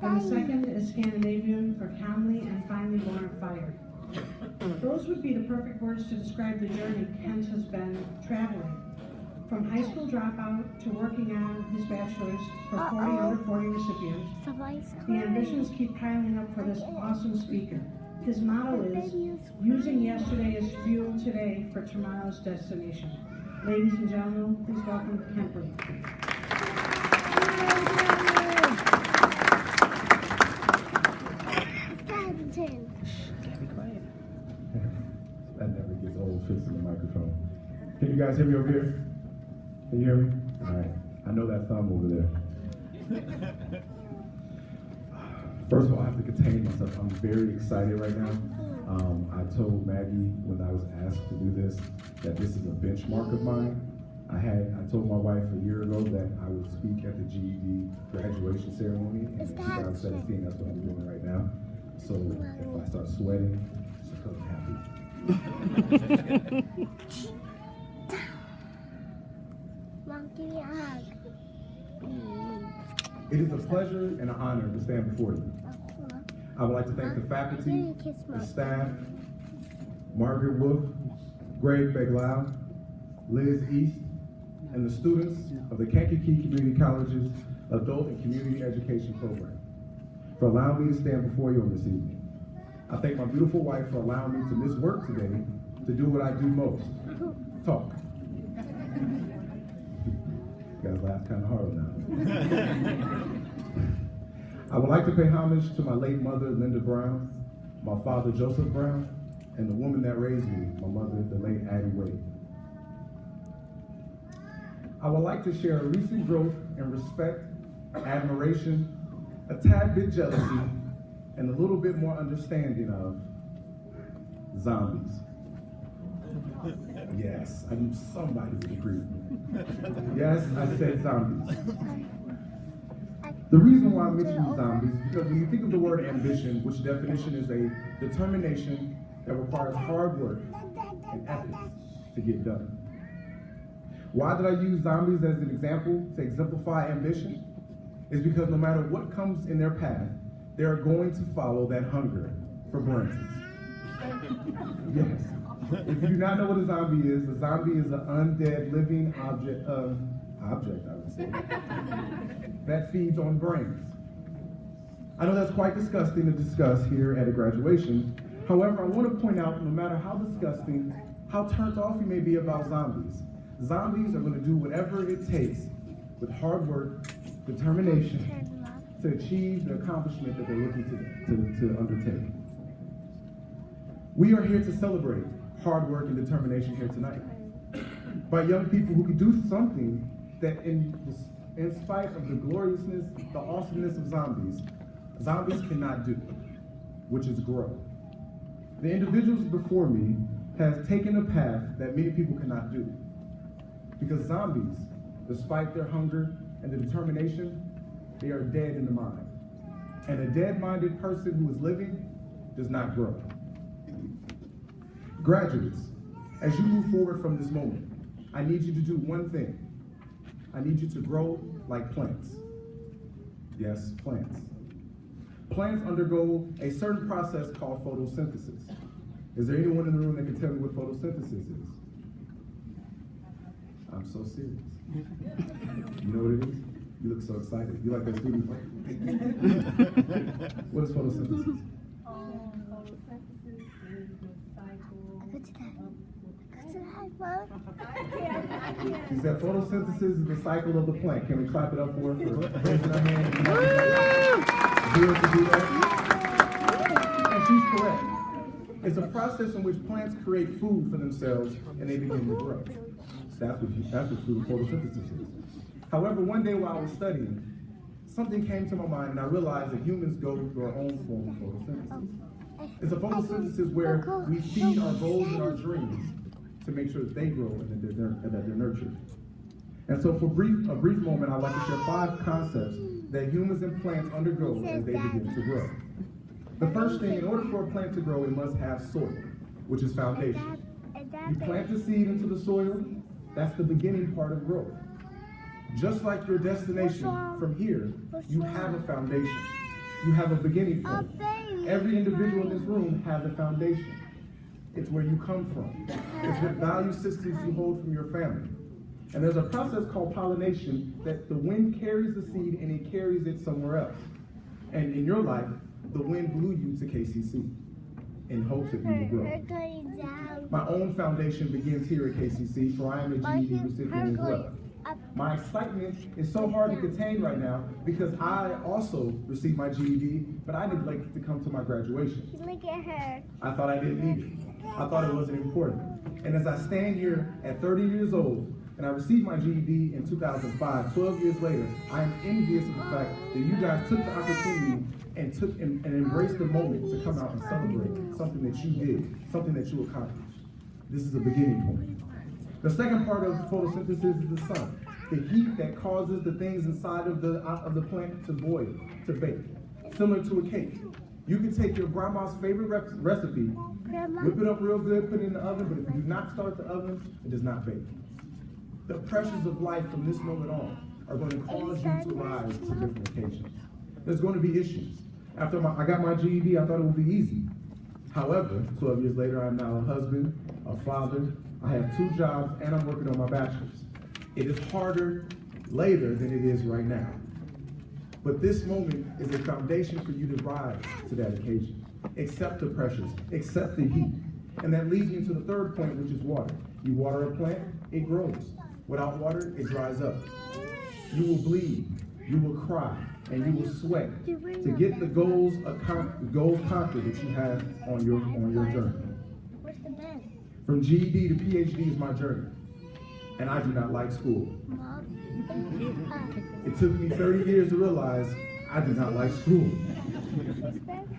and the second is Scandinavian for calmly and finely born of fire. Those would be the perfect words to describe the journey Kent has been traveling. From high school dropout to working on his bachelor's for 40 under 40 recipients, the ambitions keep piling up for this awesome speaker. His motto is, using yesterday as fuel today for tomorrow's destination. Ladies and gentlemen, please welcome Kent. Be quiet. That never gets old, fixing the microphone. Can you guys hear me over here? Can you hear me? All right. I know that thumb over there. First of all, I have to contain myself. I'm very excited right now. I told Maggie when I was asked to do this that this is a benchmark of mine. I told my wife a year ago that I would speak at the GED graduation ceremony, and in 2017, that's what I'm doing right now. So if I start sweating, it's because I'm happy. Mom, give me a hug. It is a pleasure and an honor to stand before you. I would like to thank the faculty, the staff, Margaret Wolf, Greg Beglau, Liz East, and the students of the Kankakee Community College's Adult and Community Education Program for allowing me to stand before you on this evening. I thank my beautiful wife for allowing me to miss work today to do what I do most, talk. You guys laugh kind of hard now. I would like to pay homage to my late mother, Linda Brown, my father, Joseph Brown, and the woman that raised me, my mother, the late Addie Wade. I would like to share a recent growth in respect, admiration, a tad bit jealousy, and a little bit more understanding of zombies. Yes, I knew somebody would agree with me. Yes, I said zombies. The reason why I'm mentioning zombies is because when you think of the word ambition, which definition is a determination that requires hard work and ethics to get done. Why did I use zombies as an example to exemplify ambition? Is because no matter what comes in their path, they are going to follow that hunger for brains. Yes. If you do not know what a zombie is an undead living object, I would say, that feeds on brains. I know that's quite disgusting to discuss here at a graduation. However, I want to point out, no matter how disgusting, how turned off you may be about zombies, zombies are going to do whatever it takes with hard work, determination, to achieve the accomplishment that they're looking to undertake. We are here to celebrate hard work and determination here tonight by young people who can do something that in spite of the gloriousness, the awesomeness of zombies cannot do, which is grow. The individuals before me have taken a path that many people cannot do. Because zombies, despite their hunger and the determination, they are dead in the mind. And a dead-minded person who is living does not grow. Graduates, as you move forward from this moment, I need you to do one thing. I need you to grow like plants. Yes, plants. Plants undergo a certain process called photosynthesis. Is there anyone in the room that can tell me what photosynthesis is? I'm so serious. You know what it is? You look so excited. You like that student? What is photosynthesis? Photosynthesis is the cycle of... He said photosynthesis is the cycle of the plant. Can we clap it up for her for raising her hand? To do that? And she's correct. It's a process in which plants create food for themselves and they begin to grow. That's what photosynthesis is. However, one day while I was studying, something came to my mind and I realized that humans go through our own form of photosynthesis. It's a photosynthesis where we feed our goals and our dreams to make sure that they grow and that they're nurtured. And so for a brief moment, I'd like to share 5 concepts that humans and plants undergo as they begin to grow. The first thing, in order for a plant to grow, it must have soil, which is foundation. You plant the seed into the soil, that's the beginning part of growth. Just like your destination, from here, you have a foundation. you have a beginning A point. baby. Every individual in this room has a foundation. It's where you come from. It's what value systems you hold from your family. And there's a process called pollination that the wind carries the seed and it carries it somewhere else. And in your life, the wind blew you to KCC in hopes that you will grow. My own foundation begins here at KCC, for I am a GED recipient as well. My excitement is so hard to contain right now because I also received my GED, but I neglected to come to my graduation. Look at her. I thought I didn't need it. I thought it wasn't important. And as I stand here at 30 years old, and I received my GED in 2005, 12 years later, I am envious of the fact that you guys took the opportunity and embraced the moment to come out and celebrate something that you did, something that you accomplished. This is a beginning point. The second part of photosynthesis is the sun, the heat that causes the things inside of the plant to boil, to bake, similar to a cake. You can take your grandma's favorite recipe, whip it up real good, put it in the oven, but if you do not start the oven, it does not bake. The pressures of life from this moment on are going to cause you to rise to different occasions. There's going to be issues. After I got my GED, I thought it would be easy. However, 12 years later, I'm now a husband, a father, I have 2 jobs, and I'm working on my bachelor's. It is harder later than it is right now. But this moment is a foundation for you to rise to that occasion. Accept the pressures, accept the heat. And that leads me to the third point, which is water. You water a plant, it grows. Without water, it dries up. You will bleed, you will cry, and you will sweat to get the goals conquered that you have on your journey. Where's the bed? From GED to PhD is my journey, and I do not like school. It took me 30 years to realize I do not like school.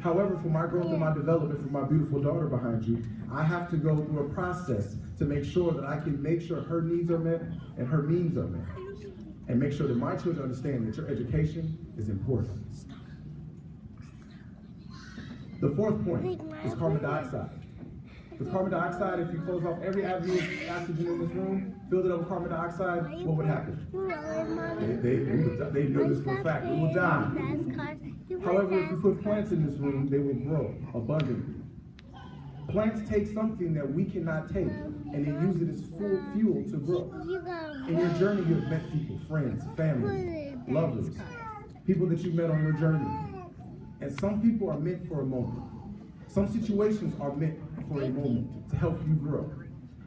However, for my growth and my development, for my beautiful daughter behind you, I have to go through a process to make sure that I can make sure her needs are met and her means are met. And make sure that my children understand that your education is important. The fourth point is carbon dioxide. With carbon dioxide, if you close off every avenue of oxygen in this room, filled it up with carbon dioxide, what would happen? They know this for a fact. We will die. However, if you put plants in this room, they will grow abundantly. Plants take something that we cannot take, and they use it as fuel to grow. In your journey, you have met people, friends, family, lovers, people that you met on your journey. And some people are meant for a moment. Some situations are meant for a moment to help you grow.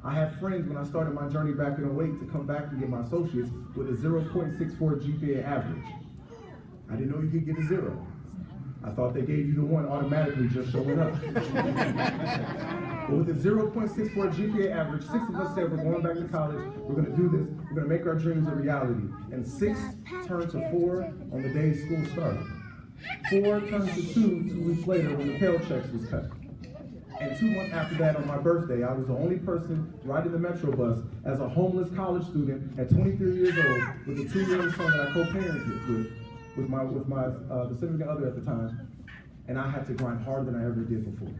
I have friends when I started my journey back in 2008 to come back and get my associates with a 0.64 GPA average. I didn't know you could get a 0. I thought they gave you the 1 automatically just showing up. But with a 0.64 GPA average, 6 of us said we're going back to college, we're going to do this, we're going to make our dreams a reality. And 6 turned to 4 on the day school started. 4 turned to 2 weeks later when the Pell Checks was cut. And 2 months after that, on my birthday, I was the only person riding the Metro bus as a homeless college student at 23 years old with a 2-year-old son that I co-parented with my the significant other at the time. And I had to grind harder than I ever did before.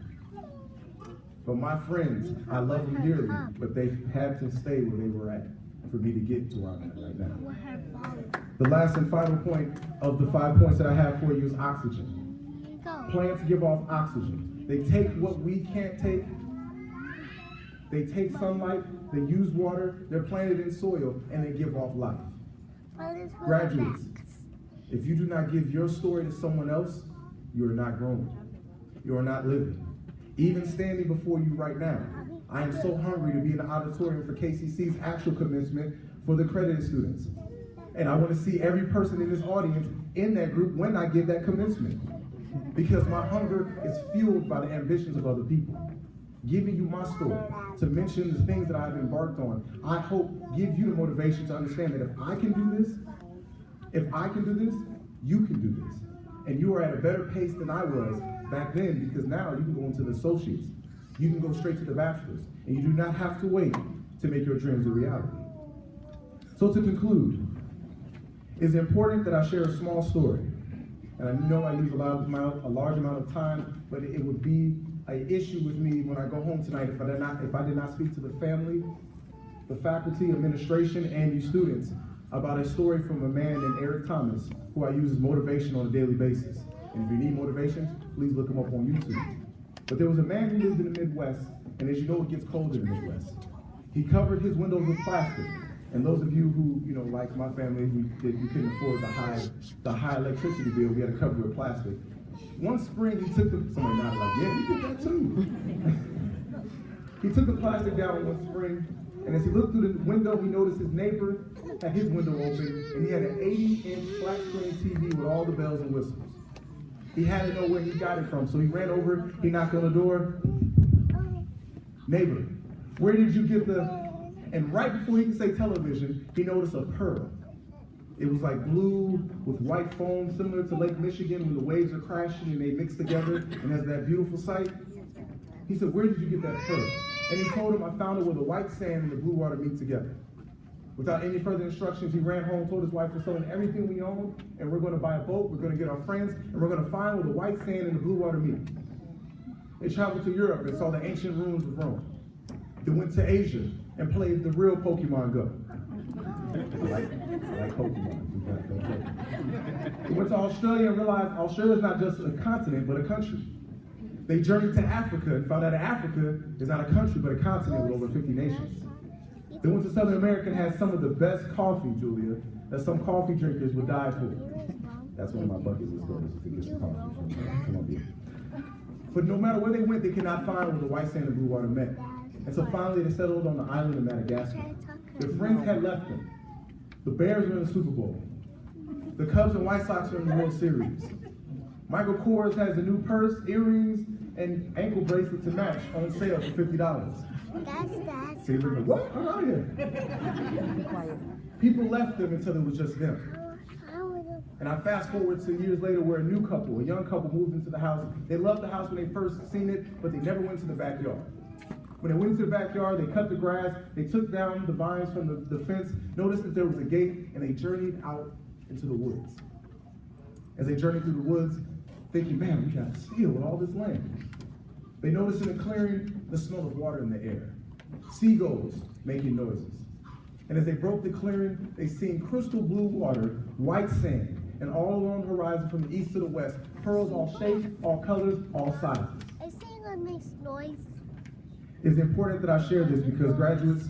But my friends, I love them dearly, but they had to stay where they were at for me to get to where I'm at right now. The last and final point of the 5 points that I have for you is oxygen. Plants give off oxygen. They take what we can't take. They take sunlight, they use water, they're planted in soil, and they give off life. Graduates, if you do not give your story to someone else, you are not growing. You are not living. Even standing before you right now, I am so hungry to be in the auditorium for KCC's actual commencement for the accredited students. And I want to see every person in this audience in that group when I give that commencement. Because my hunger is fueled by the ambitions of other people. Giving you my story, to mention the things that I've embarked on, I hope give you the motivation to understand that if I can do this, you can do this. And you are at a better pace than I was back then, because now you can go into the associates. You can go straight to the bachelor's, and you do not have to wait to make your dreams a reality. So to conclude, it's important that I share a small story. And I know I lose a large amount of time, but it would be an issue with me when I go home tonight if I did not speak to the family, the faculty, administration, and you students about a story from a man named Eric Thomas, who I use as motivation on a daily basis. And if you need motivation, please look him up on YouTube. But there was a man who lived in the Midwest, and as you know, it gets cold in the Midwest. He covered his windows with plastic. And those of you who, like my family, we couldn't afford the high electricity bill, we had to cover it with plastic. One spring, he took somebody nodded like, yeah, we did that too. He took the plastic down one spring, and as he looked through the window, he noticed his neighbor had his window open, and he had an 80-inch flat screen TV with all the bells and whistles. He had to know where he got it from, so he ran over, he knocked on the door. Neighbor, where did you get the... And right before he could say television, he noticed a pearl. It was like blue with white foam, similar to Lake Michigan when the waves are crashing and they mix together, and that's that beautiful sight. He said, where did you get that pearl? And he told him, I found it where the white sand and the blue water meet together. Without any further instructions, he ran home, told his wife we're selling everything we own, and we're going to buy a boat, we're going to get our friends, and we're going to find where the white sand and the blue water meet. They traveled to Europe and saw the ancient ruins of Rome. They went to Asia and played the real Pokemon Go. I like Pokemon. They went to Australia and realized Australia is not just a continent, but a country. They journeyed to Africa and found out that Africa is not a country, but a continent with over 50 nations. They went to Southern America and had some of the best coffee, Julia, that some coffee drinkers would die for. That's one of my bucket list goals, to get some coffee from Colombia. But no matter where they went, they could not find where the white sand and blue water met. And so finally they settled on the island of Madagascar. Their friends had left them. The Bears were in the Super Bowl. The Cubs and White Sox are in the World Series. Michael Kors has a new purse, earrings, and ankle bracelet to match on sale for $50. That's See, look, what? I'm out here. People left them until it was just them. And I fast forward to years later where a young couple moved into the house. They loved the house when they first seen it, but they never went to the backyard. When they went into the backyard, they cut the grass, they took down the vines from the fence, noticed that there was a gate, and they journeyed out into the woods. As they journeyed through the woods, thinking, man, we got to steal all this land. They noticed in the clearing the smell of water in the air, seagulls making noises. And as they broke the clearing, they seen crystal blue water, white sand, and all along the horizon from the east to the west, pearls all shapes, all colors, all sizes. Is it gonna make noise? It's important that I share this because graduates,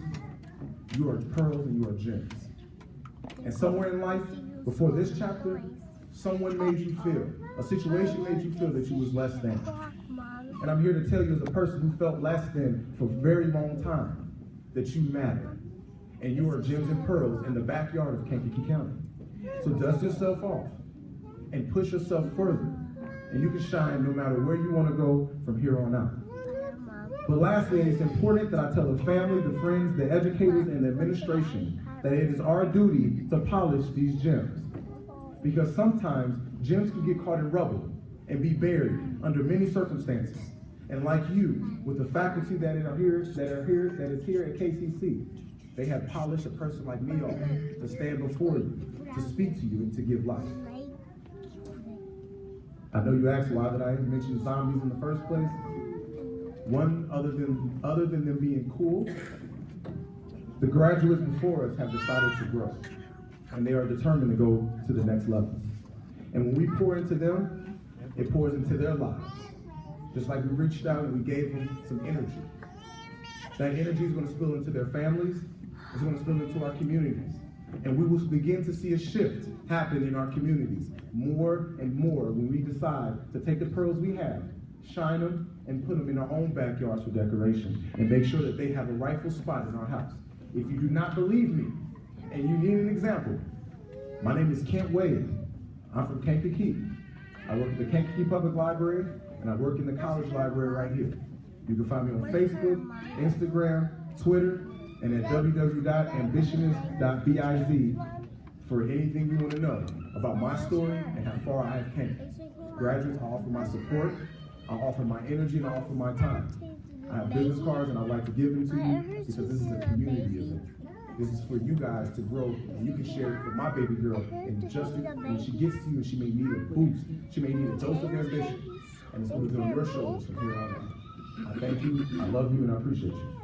you are pearls and you are gems. And somewhere in life, before this chapter, someone made you feel, a situation made you feel that you was less than. And I'm here to tell you as a person who felt less than for a very long time, that you matter. And you are gems and pearls in the backyard of Kankakee County. So dust yourself off and push yourself further. And you can shine no matter where you want to go from here on out. But lastly, it's important that I tell the family, the friends, the educators, and the administration that it is our duty to polish these gems. Because sometimes gems can get caught in rubble and be buried under many circumstances. And like you, with the faculty that is here at KCC, they have polished a person like me off to stand before you, to speak to you, and to give life. I know you asked why did I mention zombies in the first place? One, other than them being cool, the graduates before us have decided to grow, and they are determined to go to the next level. And when we pour into them, it pours into their lives. Just like we reached out and we gave them some energy. That energy is going to spill into their families, it's going to spill into our communities. And we will begin to see a shift happen in our communities more and more when we decide to take the pearls we have, shine them, and put them in our own backyards for decoration, and make sure that they have a rightful spot in our house. If you do not believe me, and you need an example, my name is Kent Wade. I'm from Kankakee. I work at the Kankakee Public Library, and I work in the college library right here. You can find me on Facebook, Instagram, Twitter, and at www.ambitionist.biz for anything you want to know about my story and how far I have came. Graduates, I offer my support, I offer my energy, and I offer my time. I have business cards, and I'd like to give them to you because this is a community event. This is for you guys to grow, and you can share it with my baby girl. And just when she gets to you, she may need a boost. She may need a dose of ambition. And it's going to be on your shoulders from here on out. I thank you, I love you, and I appreciate you.